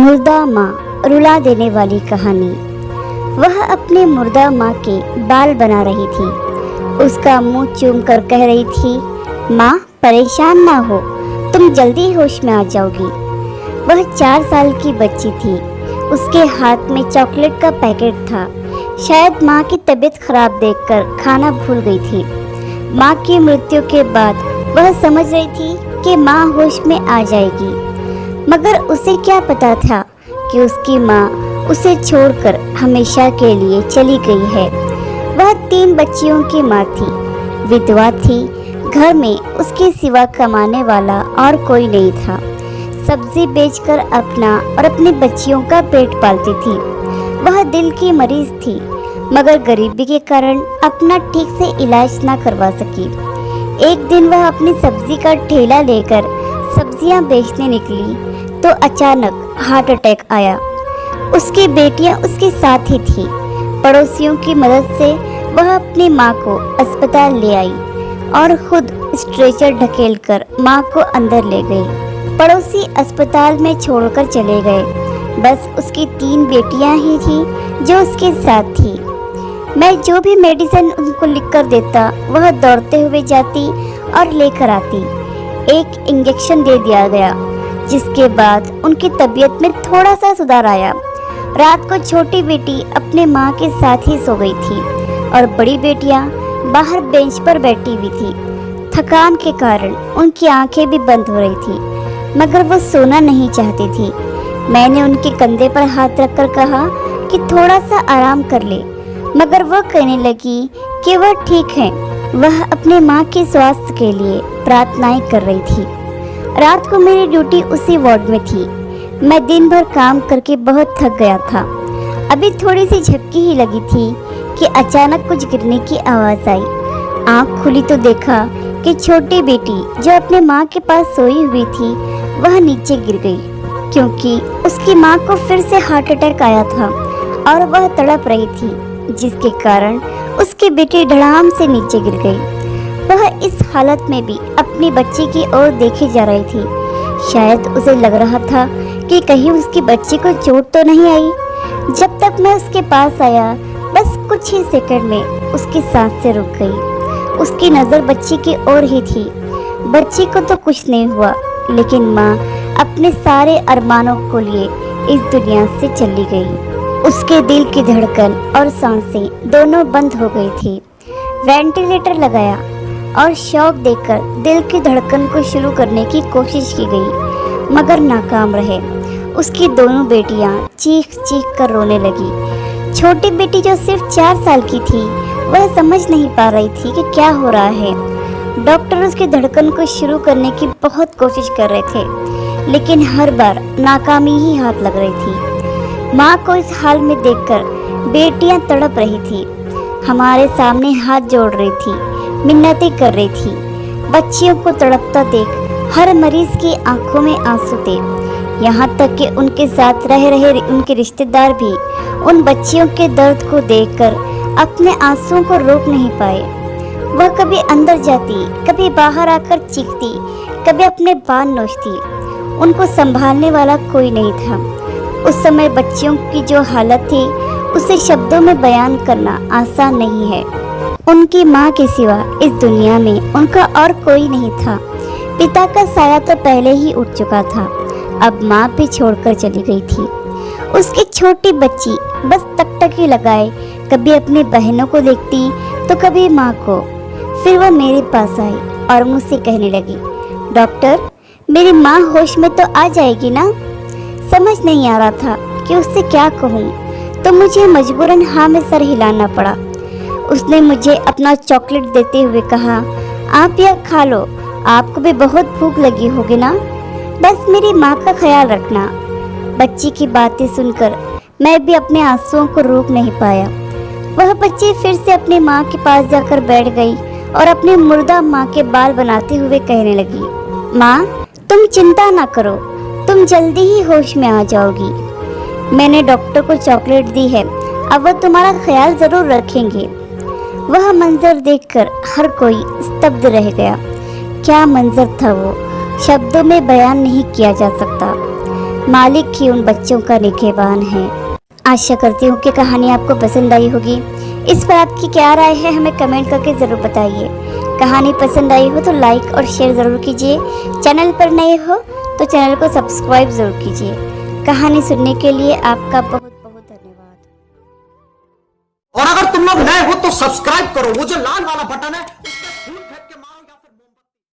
मुर्दा माँ, रुला देने वाली कहानी। वह अपने मुर्दा माँ के बाल बना रही थी। उसका मुंह चूम कर कह रही थी, माँ परेशान ना हो, तुम जल्दी होश में आ जाओगी। वह 4 साल की बच्ची थी। उसके हाथ में चॉकलेट का पैकेट था। शायद माँ की तबीयत खराब देखकर खाना भूल गई थी। माँ की मृत्यु के बाद वह समझ रही थी कि माँ होश में आ जाएगी, मगर उसे क्या पता था कि उसकी माँ उसे छोड़कर हमेशा के लिए चली गई है। वह 3 बच्चियों की माँ थी, विधवा थी। घर में उसके सिवा कमाने वाला और कोई नहीं था। सब्जी बेचकर अपना और अपनी बच्चियों का पेट पालती थी। वह दिल की मरीज थी, मगर गरीबी के कारण अपना ठीक से इलाज ना करवा सकी। एक दिन वह अपनी सब्जी का ठेला लेकर सब्जियां बेचने निकली तो अचानक हार्ट अटैक आया। उसकी बेटियां उसके साथ ही थी। पड़ोसियों की मदद से वह अपनी माँ को अस्पताल ले आई और खुद स्ट्रेचर ढकेलकर माँ को अंदर ले गई। पड़ोसी अस्पताल में छोड़कर चले गए। बस उसकी 3 बेटियां ही थी जो उसके साथ थी। मैं जो भी मेडिसिन उनको लिखकर देता, वह दौड़ते हुए जाती और लेकर आती। एक इंजेक्शन दे दिया गया, जिसके बाद उनकी तबीयत में थोड़ा सा सुधार आया। रात को छोटी बेटी अपने माँ के साथ ही सो गई थी और बड़ी बेटियाँ बाहर बेंच पर बैठी हुई थी। थकान के कारण उनकी आंखें भी बंद हो रही थी, मगर वो सोना नहीं चाहती थी। मैंने उनके कंधे पर हाथ रखकर कहा कि थोड़ा सा आराम कर ले, मगर वह कहने लगी कि वह ठीक है। वह अपने माँ के स्वास्थ्य के लिए प्रार्थनाएं कर रही थी। रात को मेरी ड्यूटी उसी वार्ड में थी। मैं दिन भर काम करके बहुत थक गया था। अभी थोड़ी सी झपकी ही लगी थी कि अचानक कुछ गिरने की आवाज़ आई। आँख खुली तो देखा कि छोटी बेटी जो अपने माँ के पास सोई हुई थी, वह नीचे गिर गई, क्योंकि उसकी माँ को फिर से हार्ट अटैक आया था और वह तड़प रही थी, जिसके कारण उसकी बेटी धड़ाम से नीचे गिर गई। वह इस हालत में भी अपनी बच्ची की ओर देखे जा रही थी। शायद उसे लग रहा था कि कहीं उसकी बच्ची को चोट तो नहीं आई। जब तक मैं उसके पास आया, बस कुछ ही सेकंड में उसकी सांसें रुक गई। उसकी नज़र बच्ची की ओर ही थी। बच्ची को तो कुछ नहीं हुआ, लेकिन माँ अपने सारे अरमानों को लिए इस दुनिया से चली गई। उसके दिल की धड़कन और सांसें दोनों बंद हो गई थी। वेंटिलेटर लगाया और शॉक देकर दिल की धड़कन को शुरू करने की कोशिश की गई, मगर नाकाम रहे। उसकी दोनों बेटियां चीख चीख कर रोने लगी। छोटी बेटी जो सिर्फ 4 साल की थी, वह समझ नहीं पा रही थी कि क्या हो रहा है। डॉक्टर उसकी धड़कन को शुरू करने की बहुत कोशिश कर रहे थे, लेकिन हर बार नाकामी ही हाथ लग रही थी। माँ को इस हाल में देखकर बेटियां तड़प रही थी, हमारे सामने हाथ जोड़ रही थी, मिन्नतें कर रही थी। बच्चियों को तड़पता देख हर मरीज की आंखों में आंसू थे। यहाँ तक कि उनके साथ रह रहे उनके रिश्तेदार भी उन बच्चियों के दर्द को देखकर अपने आंसुओं को रोक नहीं पाए। वह कभी अंदर जाती, कभी बाहर आकर चीखती, कभी अपने बाल नोचती। उनको संभालने वाला कोई नहीं था। उस समय बच्चियों की जो हालत थी, उसे शब्दों में बयान करना आसान नहीं है। उनकी माँ के सिवा इस दुनिया में उनका और कोई नहीं था। पिता का साया तो पहले ही उठ चुका था, अब माँ भी छोड़कर चली गई थी। उसकी छोटी बच्ची बस टकटकी लगाए कभी अपनी बहनों को देखती तो कभी माँ को। फिर वह मेरे पास आई और मुझसे कहने लगी, डॉक्टर मेरी माँ होश में तो आ जाएगी ना? समझ नहीं आ रहा था कि उससे क्या कहूँ, तो मुझे मजबूरन हाँ में सर हिलाना पड़ा। उसने मुझे अपना चॉकलेट देते हुए कहा, आप यह खा लो, आपको भी बहुत भूख लगी होगी ना? बस मेरी माँ का ख्याल रखना। बच्ची की बातें सुनकर मैं भी अपने आंसुओं को रोक नहीं पाया। वह बच्ची फिर से अपनी माँ के पास जाकर बैठ गई और अपनी मुर्दा माँ के बाल बनाते हुए कहने लगी, माँ तुम चिंता ना करो, तुम जल्दी ही होश में आ जाओगी। मैंने डॉक्टर को चॉकलेट दी है, अब वह तुम्हारा ख्याल जरूर रखेंगे। वह मंजर देखकर हर कोई स्तब्ध रह गया। क्या मंजर था वो, शब्दों में बयान नहीं किया जा सकता। मालिक ही उन बच्चों का निगहबान है। आशा करती हूँ कि कहानी आपको पसंद आई होगी। इस पर आपकी क्या राय है हमें कमेंट करके ज़रूर बताइए। कहानी पसंद आई हो तो लाइक और शेयर ज़रूर कीजिए। चैनल पर नए हो तो चैनल को सब्सक्राइब ज़रूर कीजिए। कहानी सुनने के लिए आपका बहुत बहुत धन्यवाद। और अगर तुम लोग नए हो तो सब्सक्राइब करो, वो जो लाल वाला बटन है